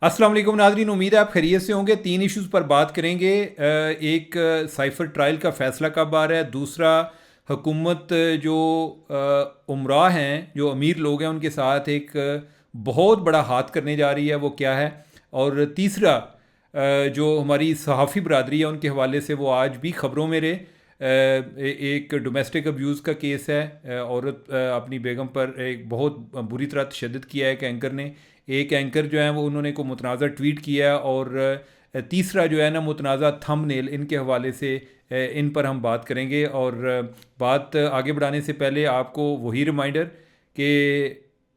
अस्सलाम वालेकुम नाज़रीन, उम्मीद है आप खैरियत से होंगे। तीन इश्यूज़ पर बात करेंगे। एक, साइफ़र ट्रायल का फ़ैसला कब आ रहा है। दूसरा, हुकूमत जो उमरा हैं, जो अमीर लोग हैं, उनके साथ एक बहुत बड़ा हाथ करने जा रही है, वो क्या है। और तीसरा, जो हमारी सहाफ़ी बरदरी है, उनके हवाले से वो आज भी ख़बरों में रहे। एक डोमेस्टिक अब्यूज़ का केस है। औरत अपनी बेगम पर एक बहुत बुरी तरह तशद्दुद किया है एक एंकर ने। एक एंकर जो है वो उन्होंने को मुतनाज़ा ट्वीट किया। और तीसरा जो है ना मुतनाज़ा थंबनेल, इनके हवाले से इन पर हम बात करेंगे। और बात आगे बढ़ाने से पहले आपको वही रिमाइंडर कि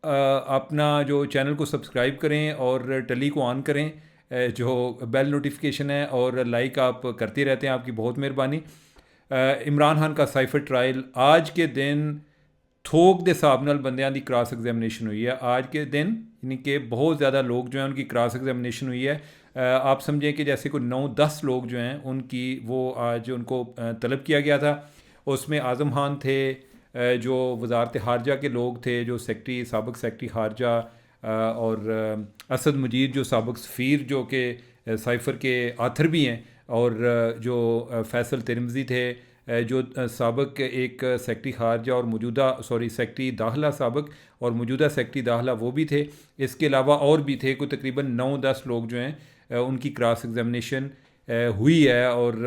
अपना जो चैनल को सब्सक्राइब करें और टली को ऑन करें, जो बेल नोटिफिकेशन है, और लाइक आप करते रहते हैं, आपकी बहुत मेहरबानी। इमरान खान का साइफर ट्रायल आज के दिन थोक दे हिसाब नाल बंदियां दी क्रॉस एग्जामिनेशन हुई है। आज के दिन यानी कि बहुत ज़्यादा लोग जो हैं उनकी क्रॉस एग्जामिनेशन हुई है। आप समझें कि जैसे कोई 9-10 लोग जो हैं उनकी वो आज उनको तलब किया गया था। उसमें आज़म खान थे, जो वजारत खारजा के लोग थे, जो सेक्रेटरी साबिक सेक्रेटरी खारजा, और असद मजीद जो साबिक सफ़ीर, जो कि साइफ़र के आथर भी हैं। और जो फैसल तिरमजी थे, जो साबिक एक सेक्रेटरी खारजा और मौजूदा सेक्रेटरी दाखिला साबिक और मौजूदा सेक्रेटरी दाखिला वो भी थे। इसके अलावा और भी थे, कोई तकरीबन 9-10 लोग जो हैं उनकी क्रॉस एग्जामिनेशन हुई है। और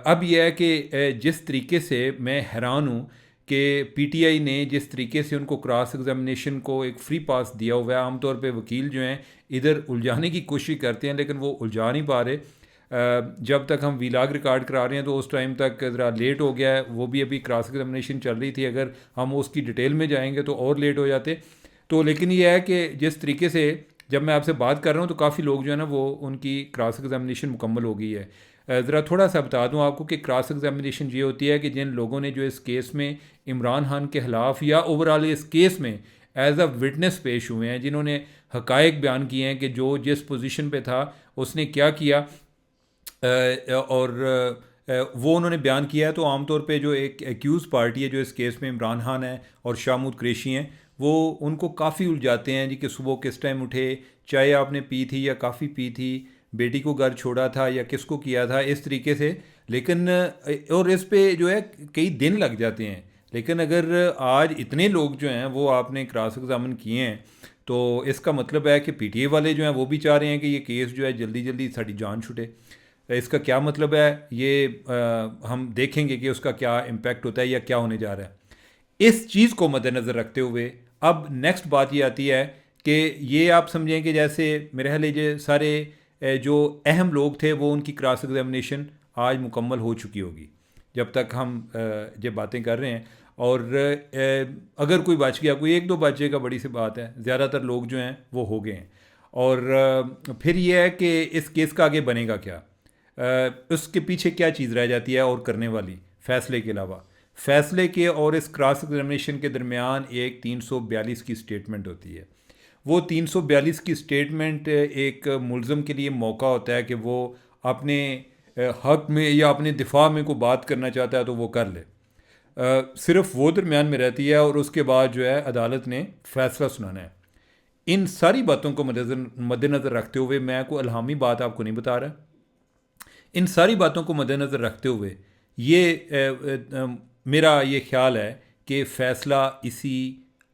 अब यह है कि जिस तरीके से मैं हैरान हूँ कि पीटीआई ने जिस तरीके से उनको क्रॉस एग्जामिनेशन को एक फ्री पास दिया हुआ है। आमतौर पे वकील जो हैं इधर उलझाने की कोशिश करते हैं, लेकिन वो उलझा नहीं पा रहे। जब तक हम वीलाग रिकॉर्ड करा रहे हैं तो उस टाइम तक ज़रा लेट हो गया है। वो भी अभी क्रॉस एग्जामिनेशन चल रही थी, अगर हम उसकी डिटेल में जाएंगे तो और लेट हो जाते। तो लेकिन ये है कि जिस तरीके से जब मैं आपसे बात कर रहा हूँ तो काफ़ी लोग जो है ना वो उनकी क्रॉस एग्जामिनेशन मुकम्मल हो गई है। ज़रा थोड़ा सा बता दूँ आपको कि क्रॉस एग्जामिनेशन ये होती है कि जिन लोगों ने जो इस केस में इमरान खान के ख़िलाफ़ या ओवरऑल इस केस में एज अ विटनेस पेश हुए हैं, जिन्होंने हकायक बयान किए हैं कि जो जिस पोजीशन पे था उसने क्या किया, और वो उन्होंने बयान किया है। तो आमतौर पे जो एक एक्यूज़ पार्टी है जो इस केस में इमरान खान है और शाहमूद कुरैशी हैं, वो उनको काफ़ी उलझाते हैं जी कि सुबह किस टाइम उठे, चाय आपने पी थी या काफ़ी पी थी, बेटी को घर छोड़ा था या किसको किया था, इस तरीके से। लेकिन और इस पे जो है कई दिन लग जाते हैं। लेकिन अगर आज इतने लोग जो हैं वो आपने क्रॉस एग्जामिन किए हैं, तो इसका मतलब है कि पीटीए वाले जो हैं वो भी चाह रहे हैं कि ये केस जो है जल्दी जल्दी साड़ी जान छुटे। इसका क्या मतलब है ये हम देखेंगे कि उसका क्या इम्पैक्ट होता है या क्या होने जा रहा है। इस चीज़ को मद्देनज़र रखते हुए अब नेक्स्ट बात ये आती है कि ये आप समझें कि जैसे मेरे ख्याल ये सारे जो अहम लोग थे वो उनकी क्रॉस एग्जामिनेशन आज मुकम्मल हो चुकी होगी जब तक हम ये बातें कर रहे हैं। और अगर कोई बच गया, कोई एक दो बचेगा, बड़ी सी बात है। ज़्यादातर लोग जो हैं वो हो गए हैं। और फिर ये है कि इस केस का आगे बनेगा क्या, उसके पीछे क्या चीज़ रह जाती है और करने वाली फ़ैसले के अलावा। फ़ैसले के और इस क्रॉस एग्जामिनेशन के दरमियान एक 342 की स्टेटमेंट होती है। वो 342 की स्टेटमेंट एक मुलज़म के लिए मौका होता है कि वो अपने हक़ में या अपने दिफा में कोई बात करना चाहता है तो वो कर ले। सिर्फ वो दरमियान में रहती है और उसके बाद जो है अदालत ने फ़ैसला सुनाना है। इन सारी बातों को मद्देनज़र रखते हुए मैं कोई इल्हामी बात आपको नहीं बता रहा। इन सारी बातों को मद्देनज़र रखते हुए ये मेरा ये ख्याल है कि फ़ैसला इसी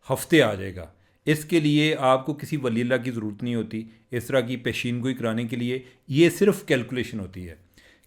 हफ्ते आ जाएगा। इसके लिए आपको किसी वलील्ला की ज़रूरत नहीं होती इस तरह की पेशीन गोई कराने के लिए। ये सिर्फ कैलकुलेशन होती है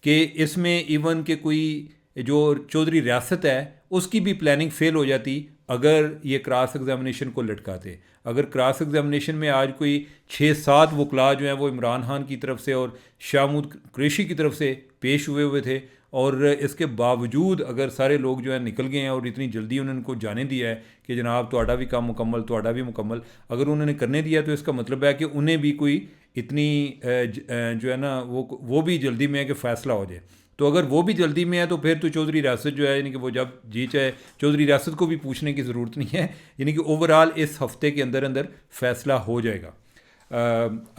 कि इसमें इवन के कोई जो चौधरी रियासत है उसकी भी प्लानिंग फ़ेल हो जाती अगर ये क्रॉस एग्जामिनेशन को लटकाते। अगर क्रॉस एग्जामिनेशन में आज कोई 6-7 वकला जो हैं वो इमरान खान की तरफ से और शाहमूद कुरैशी की तरफ से पेश हुए थे, और इसके बावजूद अगर सारे लोग जो है निकल गए हैं और इतनी जल्दी उन्होंने उनको जाने दिया है कि जनाब तोड़ा भी काम मुकम्मल, तोड़ा भी मुकम्मल, अगर उन्होंने करने दिया तो इसका मतलब है कि उन्हें भी कोई इतनी जो है ना वो भी जल्दी में है कि फ़ैसला हो जाए। तो अगर वो भी जल्दी में है तो फिर तो चौधरी रियासत जो है यानी कि वो जब जी चाहे चौधरी रियासत को भी पूछने की ज़रूरत नहीं है। यानी कि ओवरऑल इस हफ्ते के अंदर अंदर फ़ैसला हो जाएगा।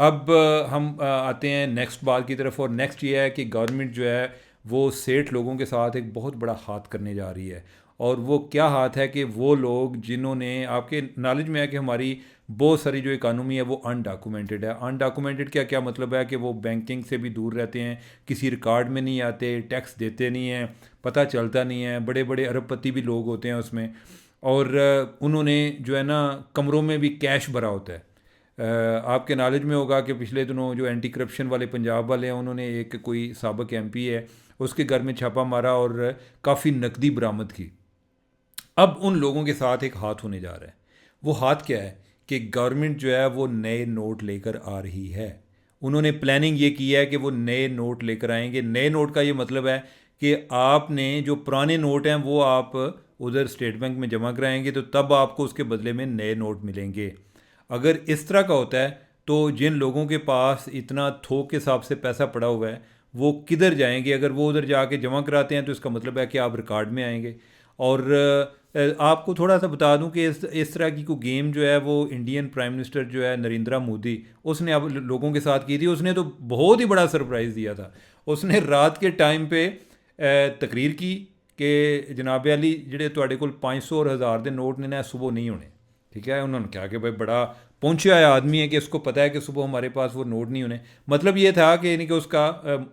अब हम आते हैं नेक्स्ट बात की तरफ। और नेक्स्ट ये है कि गवर्नमेंट जो है वो सेठ लोगों के साथ एक बहुत बड़ा हाथ करने जा रही है। और वो क्या हाथ है कि वो लोग जिन्होंने, आपके नॉलेज में है कि हमारी बहुत सारी जो इकानमी है वो अनडॉक्यूमेंटेड है। अनडॉक्यूमेंटेड क्या क्या मतलब है कि वो बैंकिंग से भी दूर रहते हैं, किसी रिकॉर्ड में नहीं आते, टैक्स देते नहीं हैं, पता चलता नहीं है, बड़े बड़े अरबपति भी लोग होते हैं उसमें। और उन्होंने जो है ना कमरों में भी कैश भरा होता है। आपके नॉलेज में होगा कि पिछले दिनों जो एंटी करप्शन वाले पंजाब वाले हैं, उन्होंने एक कोई साबिक एमपी है, उसके घर में छापा मारा और काफ़ी नकदी बरामद की। अब उन लोगों के साथ एक हाथ होने जा रहा है। वो हाथ क्या है कि गवर्नमेंट जो है वो नए नोट लेकर आ रही है। उन्होंने प्लानिंग ये की है कि वो नए नोट लेकर आएंगे। नए नोट का ये मतलब है कि आपने जो पुराने नोट हैं वो आप उधर स्टेट बैंक में जमा कराएंगे, तो तब आपको उसके बदले में नए नोट मिलेंगे। अगर इस तरह का होता है तो जिन लोगों के पास इतना थोक के हिसाब से पैसा पड़ा हुआ है वो किधर जाएंगे? अगर वो उधर जाके जमा कराते हैं तो इसका मतलब है कि आप रिकॉर्ड में आएंगे। और आपको थोड़ा सा बता दूं कि इस तरह की कोई गेम जो है वो इंडियन प्राइम मिनिस्टर जो है नरेंद्र मोदी, उसने अब लोगों के साथ की थी। उसने तो बहुत ही बड़ा सरप्राइज़ दिया था। उसने रात के टाइम पे तकरीर की कि जनाब अली ਜਿਹੜੇ ਤੁਹਾਡੇ ਕੋਲ 500 और 1000 ਦੇ नोट ने ना सुबह नहीं होने। ठीक है, उन्होंने कहा कि भाई बड़ा पहुंचे आया आदमी है कि इसको पता है कि सुबह हमारे पास वो नोट नहीं होने। मतलब ये था कि यानी कि उसका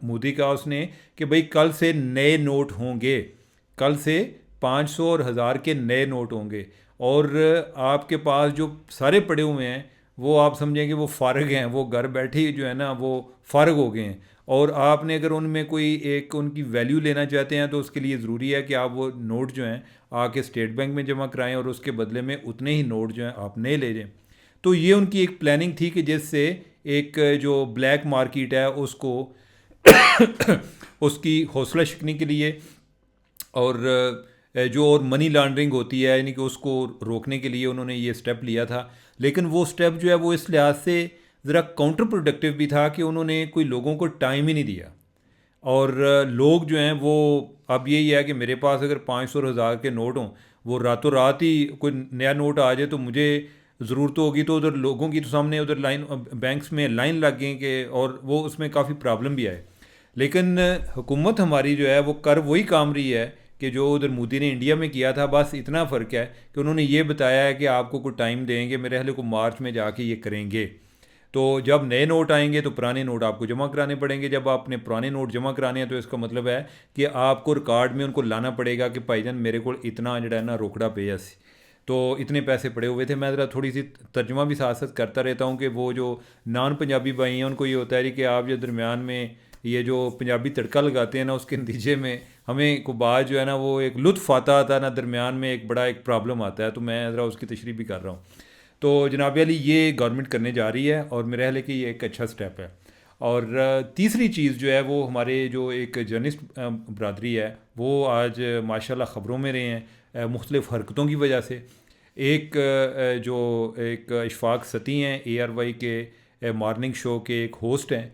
मोदी का उसने कि भाई कल से नए नोट होंगे, कल से 500 और 1000 के नए नोट होंगे। और आपके पास जो सारे पड़े हुए हैं वो आप समझेंगे वो फारग हैं, वो घर बैठे ही जो है ना वो फारग हो गए हैं। और आपने अगर उनमें कोई एक उनकी वैल्यू लेना चाहते हैं तो उसके लिए ज़रूरी है कि आप वो नोट जो हैं आके स्टेट बैंक में जमा कराएं और उसके बदले में उतने ही नोट जो हैं आप नए ले जाएं। तो ये उनकी एक प्लानिंग थी कि जिससे एक जो ब्लैक मार्केट है उसको उसकी हौसला शिकनी के लिए और जो और मनी लॉन्ड्रिंग होती है यानी कि उसको रोकने के लिए उन्होंने ये स्टेप लिया था। लेकिन वो स्टेप जो है वो इस लिहाज से ज़रा काउंटर प्रोडक्टिव भी था कि उन्होंने कोई लोगों को टाइम ही नहीं दिया। और लोग जो हैं वो, अब यही है कि मेरे पास अगर 500 और 1000 के नोट हों, वो रातों रात ही कोई नया नोट आ जाए तो मुझे ज़रूरत होगी तो उधर लोगों की तो सामने उधर लाइन बैंक्स में लाइन लग गई कि, और वो उसमें काफ़ी प्रॉब्लम भी आए। लेकिन हुकूमत हमारी जो है वो कर वही काम रही है कि जो उधर मोदी ने इंडिया में किया था। बस इतना फ़र्क है कि उन्होंने ये बताया है कि आपको कोई टाइम देंगे, मेरे ख्याल को मार्च में जाके ये करेंगे। तो जब नए नोट आएंगे तो पुराने नोट आपको जमा कराने पड़ेंगे। जब आपने पुराने नोट जमा कराने हैं तो इसका मतलब है कि आपको रिकॉर्ड में उनको लाना पड़ेगा कि भाईजान मेरे को इतना जो है ना रोकड़ा पे सी, तो इतने पैसे पड़े हुए थे। मैं ज़रा थोड़ी सी तर्जमा भी साथ साथ करता रहता हूँ कि वो जो नॉन पंजाबी भाई हैं उनको ये होता है कि आप जो दरमियान में ये जो पंजाबी तड़का लगाते हैं ना उसके नतीजे में हमें को बात जो है ना वो एक लुत्फ़ आता आता है ना, दरमियान में एक बड़ा एक प्रॉब्लम आता है। तो मैं ज़रा उसकी तशरीह भी कर रहा हूँ। तो जनाब अली ये गवर्नमेंट करने जा रही है और मेरे ख्याल है कि ये एक अच्छा स्टेप है। और तीसरी चीज़ जो है वो हमारे जो एक जर्नलिस्ट बरदरी है वो आज माशाल्लाह ख़बरों में रहे हैं मुख्तलिफ़ हरकतों की वजह से। एक जो एक इशफाक सती हैं ARY के मॉर्निंग शो के एक होस्ट हैं,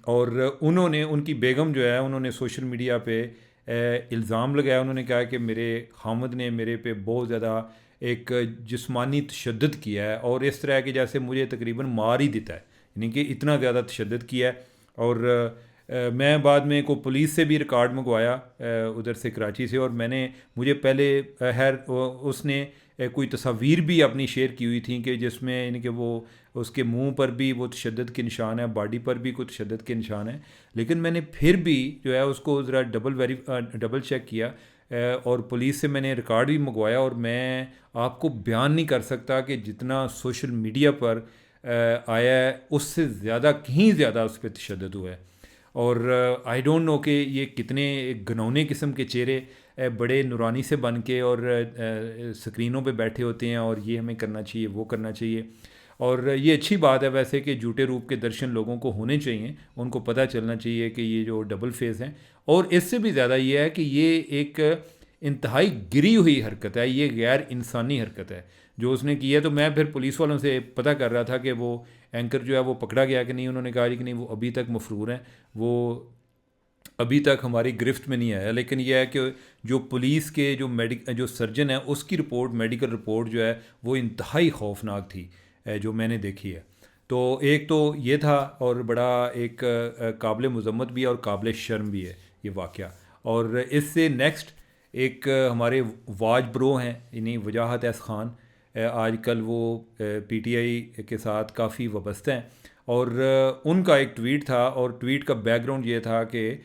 और उन्होंने उनकी बेगम जो है उन्होंने सोशल मीडिया पे इल्ज़ाम लगाया। उन्होंने कहा कि मेरे खामद ने मेरे पे बहुत ज़्यादा एक जिस्मानी तशद्दुद किया है और इस तरह के जैसे मुझे तकरीबन मार ही देता है, यानी कि इतना ज़्यादा तशद्दुद किया है। और मैं बाद में को पुलिस से भी रिकॉर्ड मंगवाया उधर से कराची से, और मुझे पहले उसने कोई तस्वीर भी अपनी शेयर की हुई थी कि जिसमें यानी कि वो उसके मुंह पर भी वो तशद्दुद के निशान है, बॉडी पर भी कोई तशद्दुद के निशान है। लेकिन मैंने फिर भी जो है उसको ज़रा डबल चेक किया और पुलिस से मैंने रिकॉर्ड भी मंगवाया। और मैं आपको बयान नहीं कर सकता कि जितना सोशल मीडिया पर आया है उससे ज़्यादा, कहीं ज़्यादा उस पर तशद्दुद हुआ है। और आई डोंट नो कि ये कितने घनौने किस्म के चेहरे बड़े नूरानी से बन के और स्क्रीनों पे बैठे होते हैं और ये हमें करना चाहिए, वो करना चाहिए। और ये अच्छी बात है वैसे कि झूठे रूप के दर्शन लोगों को होने चाहिए, उनको पता चलना चाहिए कि ये जो डबल फेस हैं। और इससे भी ज़्यादा ये है कि ये एक इंतहाई गिरी हुई हरकत है, ये गैर इंसानी हरकत है जो उसने की है। तो मैं फिर पुलिस वालों से पता कर रहा था कि वो एंकर जो है वो पकड़ा गया कि नहीं। उन्होंने कहा कि नहीं, वो अभी तक मफरूर हैं, वो अभी तक हमारी गिरफ्त में नहीं आया। लेकिन यह है कि जो पुलिस के जो सर्जन है उसकी रिपोर्ट, मेडिकल रिपोर्ट जो है वो इंतहाई खौफनाक थी जो मैंने देखी है। तो एक तो ये था और बड़ा एक काबिल मज़म्मत भी है और काबिल शर्म भी है ये वाक़या। और इससे नेक्स्ट एक हमारे वाज ब्रो हैं, इन्हीं वजाहत एस खान, आजकल वो पीटीआई के साथ काफ़ी वाबस्ते हैं। और उनका एक ट्वीट था, और ट्वीट का बैकग्राउंड ये था कि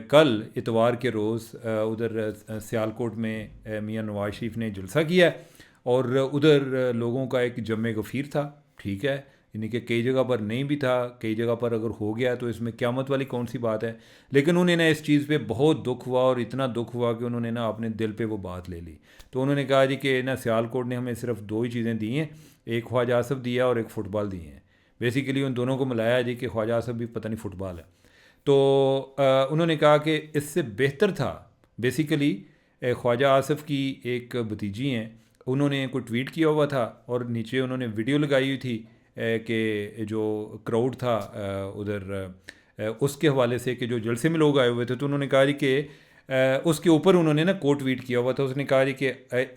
कल इतवार के रोज़ उधर सियालकोट में मियां नवाज शरीफ ने जलसा किया, और उधर लोगों का एक जम गफ़ीर था। ठीक है, यानी कि कई जगह पर नहीं भी था, कई जगह पर अगर हो गया तो इसमें क़यामत वाली कौन सी बात है। लेकिन उन्हें ना इस चीज़ पे बहुत दुख हुआ, और इतना दुख हुआ कि उन्होंने ना अपने दिल पे वो बात ले ली। तो उन्होंने कहा जी कि ना सियालकोट ने हमें सिर्फ दो ही चीज़ें दी हैं, एक ख्वाजा आसफ़ दिया और एक फ़ुटबॉल दिए हैं। बेसिकली उन दोनों को मिलाया जी कि ख्वाजा आसफ़ भी पता नहीं फ़ुटबॉल है। तो उन्होंने कहा कि इससे बेहतर था, बेसिकली ख्वाजा आसफ़ की एक भतीजी हैं, उन्होंने कोई ट्वीट किया हुआ था और नीचे उन्होंने वीडियो लगाई हुई थी कि जो क्राउड था उधर उसके हवाले से कि जो जलसे में लोग आए हुए थे। तो उन्होंने कहा जी कि उसके ऊपर उन्होंने ना कोट ट्वीट किया हुआ था। उसने कहा जी कि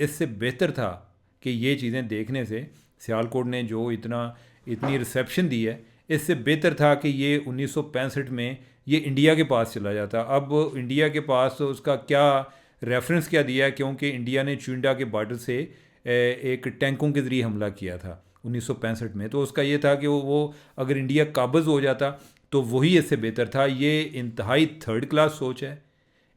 इससे बेहतर था कि ये चीज़ें देखने से सियालकोट ने जो इतनी रिसेप्शन दी है, इससे बेहतर था कि ये 1965 में ये इंडिया के पास चला जाता। अब इंडिया के पास उसका क्या रेफरेंस क्या दिया है, क्योंकि इंडिया ने चुंडा के बॉर्डर से एक टैंकों के ज़रिए हमला किया था 1965 में। तो उसका ये था कि वो अगर इंडिया काबज़ हो जाता तो वही इससे बेहतर था। ये इंतहाई थर्ड क्लास सोच है,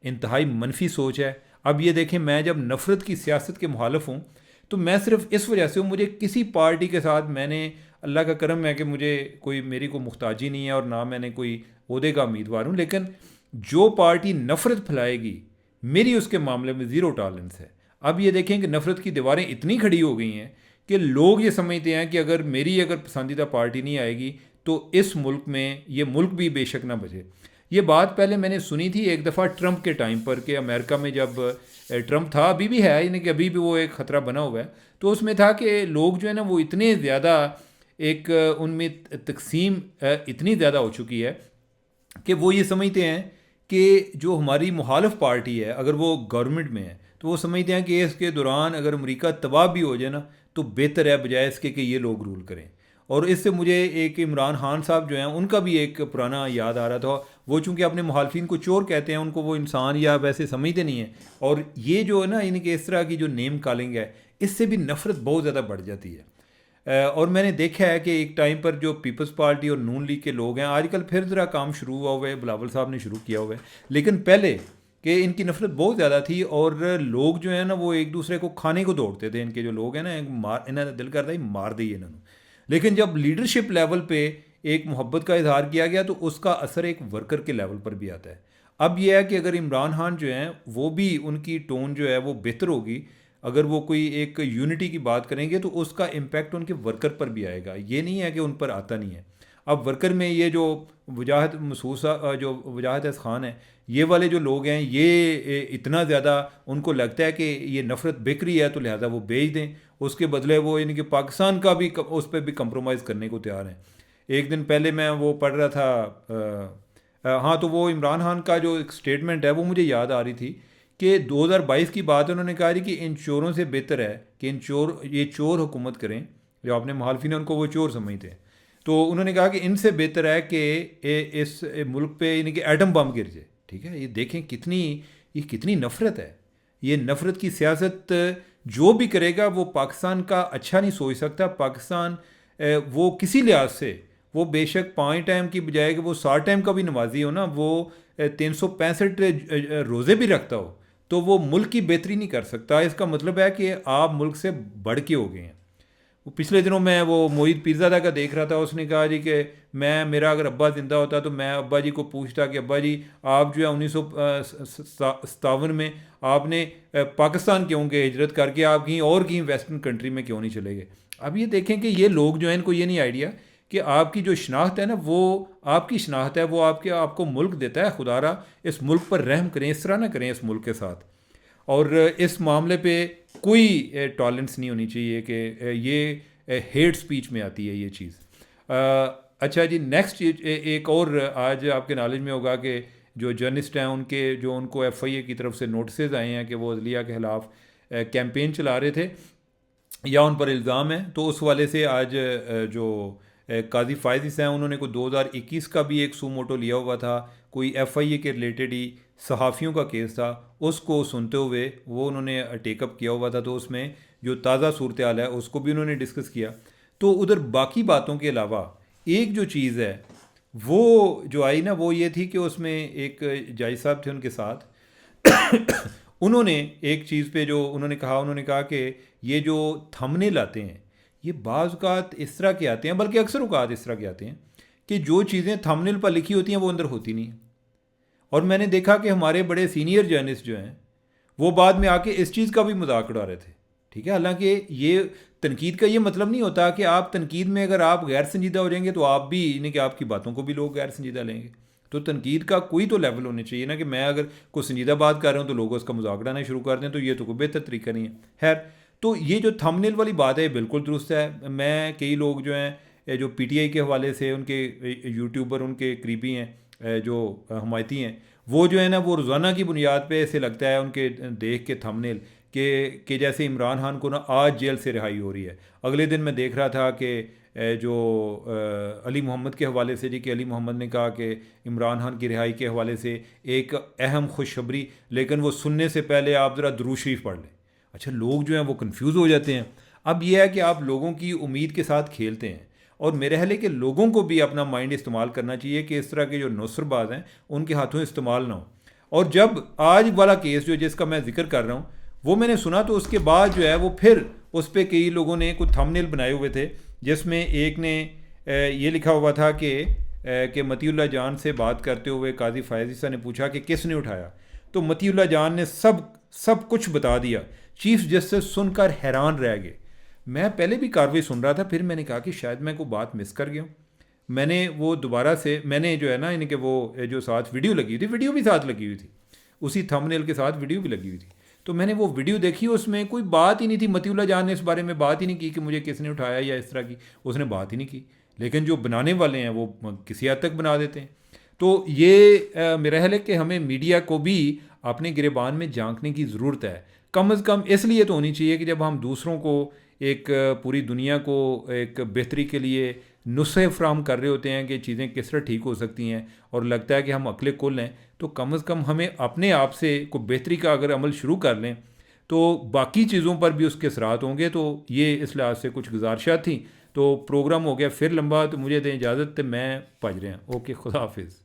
इंतहाई मनफी सोच है। अब ये देखें, मैं जब नफ़रत की सियासत के मुखालिफ हूँ तो मैं सिर्फ इस वजह से हूँ, मुझे किसी पार्टी के साथ, मैंने अल्लाह का करम है कि मुझे मेरी कोई मुख्ताजी नहीं है और ना मैंने कोई ओहदे का उम्मीदवार हूँ। लेकिन जो पार्टी नफ़रत फैलाएगी, मेरी उसके मामले में ज़ीरो टॉलरेंस है। अब ये देखें कि नफ़रत की दीवारें इतनी खड़ी हो गई हैं कि लोग ये समझते हैं कि अगर पसंदीदा पार्टी नहीं आएगी तो इस मुल्क में, ये मुल्क भी बेशक ना बचे। ये बात पहले मैंने सुनी थी एक दफ़ा ट्रंप के टाइम पर, कि अमेरिका में जब ट्रंप था, अभी भी है, यानी कि अभी भी वो एक ख़तरा बना हुआ है। तो उसमें था कि लोग जो है ना वो इतने ज़्यादा एक उनमें तकसीम इतनी ज़्यादा हो चुकी है कि वो ये समझते हैं कि जो हमारी मुखालिफ पार्टी है, अगर वो गवर्नमेंट में है तो वो समझते हैं कि इसके दौरान अगर अमेरिका तबाह भी हो जाए ना तो बेहतर है, बजाय इसके कि ये लोग रूल करें। और इससे मुझे एक इमरान खान साहब जो हैं उनका भी एक पुराना याद आ रहा था। वो चूँकि अपने मुखालफिन को चोर कहते हैं, उनको वो इंसान या वैसे समझते नहीं हैं। और ये जो है ना, इनके इस तरह की जो नेम कॉलिंग है, इससे भी नफ़रत बहुत ज़्यादा बढ़ जाती है। और मैंने देखा है कि एक टाइम पर जो पीपल्स पार्टी और नून लीग के लोग हैं, आजकल फिर ज़रा काम शुरू हुआ हुआ है, बिलावल साहब ने शुरू किया हुआ है, लेकिन पहले कि इनकी नफ़रत बहुत ज़्यादा थी। और लोग जो है ना वो एक दूसरे को खाने को दौड़ते थे। इनके जो लोग हैं ना, इन्हें दिल करता ही मार दी इन्होंने। लेकिन जब लीडरशिप लेवल पे एक मोहब्बत का इजहार किया गया तो उसका असर एक वर्कर के लेवल पर भी आता है। अब यह है कि अगर इमरान खान जो हैं वो भी, उनकी टोन जो है वो बेहतर होगी, अगर वो कोई एक यूनिटी की बात करेंगे तो उसका इम्पैक्ट उनके वर्कर पर भी आएगा। ये नहीं है कि उन पर आता नहीं है। अब वर्कर में ये जो वजाहत महसूसा, जो वजाहत एस खान है, ये वाले जो लोग हैं, ये इतना ज़्यादा उनको लगता है कि ये नफ़रत बिक रही है तो लिहाजा वो बेच दें, उसके बदले वो यानी कि पाकिस्तान का भी उस पर भी कंप्रोमाइज़ करने को तैयार हैं। एक दिन पहले मैं वो पढ़ रहा था, हाँ, तो वो इमरान खान का जो एक स्टेटमेंट है वो मुझे याद आ रही थी कि 2022 की बात है। उन्होंने कहा कि इन चोरों से बेहतर है कि ये चोर हुकूमत करें, जो आपने मुखालफिन हैं उनको वो चोर समझते हैं। तो उन्होंने कहा कि इनसे बेहतर है कि इस मुल्क पे यानी कि एटम बम गिर जाए। ठीक है, ये देखें ये कितनी नफ़रत है। ये नफ़रत की सियासत जो भी करेगा वो पाकिस्तान का अच्छा नहीं सोच सकता। पाकिस्तान वो किसी लिहाज से, वो बेशक 5 टाइम की बजाय कि वो 60 टाइम का भी नमाजी हो ना, वो 365 रोज़े भी रखता हो, तो वो मुल्क की बेहतरी नहीं कर सकता। इसका मतलब है कि आप मुल्क से बढ़ के हो गए हैं। वो पिछले दिनों मैं वो मोहित पीरज़ादा का देख रहा था। उसने कहा जी कि मेरा अगर अब्बा ज़िंदा होता तो मैं अब्बा जी को पूछता कि अब्बा जी, आप जो है 1957 में आपने पाकिस्तान क्यों गए, हिजरत करके आप कहीं और कहीं वेस्टर्न कंट्री में क्यों नहीं चले गए। अब ये देखें कि ये लोग जो हैं, इनको ये नहीं आइडिया कि आपकी जो शनाख्त है ना, वो आपकी शनाख्त है, वो आपको मुल्क देता है। खुदारा इस मुल्क पर रहम करें, इस तरह ना करें इस मुल्क के साथ। और इस मामले पे कोई टॉलरेंस नहीं होनी चाहिए कि ये हेट स्पीच में आती है ये चीज़। अच्छा जी, नेक्स्ट एक और आज आपके नॉलेज में होगा कि जो जर्नलिस्ट हैं उनको FIA की तरफ से नोटिस आए हैं कि वो अदलिया के ख़िलाफ़ कैंपेन चला रहे थे या उन पर इल्ज़ाम है। तो उस वाले से आज जो काजी फायजिस हैं, उन्होंने को 2021 का भी एक सू मोटो लिया हुआ था, कोई FIA के रिलेटेड ही सहाफ़ियों का केस था, उसको सुनते हुए वो उन्होंने टेकअप किया हुआ था, तो उसमें जो ताज़ा सूरत हाल है उसको भी उन्होंने डिस्कस किया। तो उधर बाकी बातों के अलावा एक जो चीज़ है वो जो आई ना, वो ये थी कि उसमें एक जज साहब थे उनके साथ। उन्होंने एक चीज़ पे जो उन्होंने कहा कि ये जो थंबनेल आते हैं ये बाज़ औक़ात इस तरह के आते हैं, बल्कि अक्सर औक़ात इस तरह के आते हैं कि जो चीज़ें थंबनेल पर लिखी होती हैं वो अंदर होती नहीं हैं। और मैंने देखा कि हमारे बड़े सीनियर जर्नलिस्ट जो हैं वो बाद में आके इस चीज़ का भी मजाक उड़ा रहे थे। ठीक है, हालांकि ये तनकीद का ये मतलब नहीं होता कि आप तनकीद में अगर आप गैर संजीदा हो जाएंगे तो आप भी, यानी कि आपकी बातों को भी लोग गैर संजीदा लेंगे। तो तनकीद का कोई तो लेवल होना चाहिए ना, कि मैं अगर कोई संजीदा बात कर रहा हूँ तो लोग उसका मजाक उड़ाना शुरू कर दें, तो ये तो कोई बेहतर तरीका नहीं है। खैर, तो ये जो थंबनेल वाली बात है बिल्कुल दुरुस्त है। मैं कई लोग जो हैं जो पीटीआई के हवाले से उनके यूट्यूबर उनके करीबी हैं जो हमायती हैं, वो जो है ना वो रोज़ाना की बुनियाद पे ऐसे लगता है उनके देख के थंबनेल कि जैसे इमरान खान को ना आज जेल से रिहाई हो रही है। अगले दिन मैं देख रहा था कि जो अली मोहम्मद के हवाले से जी, कि अली मोहम्मद ने कहा कि इमरान खान की रिहाई के हवाले से एक अहम खुशखबरी, लेकिन वो सुनने से पहले आप ज़रा दुरूद शरीफ पढ़ लें। अच्छा, लोग जो हैं वो कंफ्यूज हो जाते हैं। अब यह है कि आप लोगों की उम्मीद के साथ खेलते हैं, और मेरे ख्याल है कि लोगों को भी अपना माइंड इस्तेमाल करना चाहिए कि इस तरह के जो नुसरबाज हैं उनके हाथों इस्तेमाल ना हो। और जब आज वाला केस जो जिसका मैं जिक्र कर रहा हूँ वो मैंने सुना, तो उसके बाद जो है वो फिर उस पर कई लोगों ने कुछ थंबनेल बनाए हुए थे, जिसमें एक ने ये लिखा हुआ था कि मतीउल्लाह जान से बात करते हुए काजी फ़ायज़ ईसा ने पूछा कि किसने उठाया, तो मतीउल्लाह जान ने सब कुछ बता दिया। चीफ जस्टिस सुनकर हैरान रह गए। मैं पहले भी कार्रवाई सुन रहा था, फिर मैंने कहा कि शायद मैं कोई बात मिस कर गया हूँ। मैंने वो दोबारा से मैंने जो है ना, यानी कि वो जो साथ वीडियो लगी हुई थी, वीडियो भी साथ लगी हुई थी, उसी थंबनेल के साथ वीडियो भी लगी हुई थी। तो मैंने वो वीडियो देखी, उसमें कोई बात ही नहीं थी, मतीउल्लाह जान ने इस बारे में बात ही नहीं की कि मुझे किसने उठाया या इस तरह की, उसने बात ही नहीं की। लेकिन जो बनाने वाले हैं वो किसी हद तक बना देते हैं। तो ये मेरा ख्याल है कि हमें मीडिया को भी अपने गिरेबान में झांकने की ज़रूरत है। कम अज़ कम इसलिए तो होनी चाहिए कि जब हम दूसरों को एक पूरी दुनिया को एक बेहतरी के लिए नुस्खे फ्राहम कर रहे होते हैं कि चीज़ें किस तरह ठीक हो सकती हैं, और लगता है कि हम अकले कुल हैं, तो कम अज़ कम हमें अपने आप से कोई बेहतरी का अगर अमल शुरू कर लें तो बाकी चीज़ों पर भी उसके असरात होंगे। तो ये इस लिहाज से कुछ गुजारिशात थी। तो प्रोग्राम हो गया फिर लंबा, तो मुझे दें इजाज़त, मैं भज रहे हैं। ओके, खुदा हाफिज़।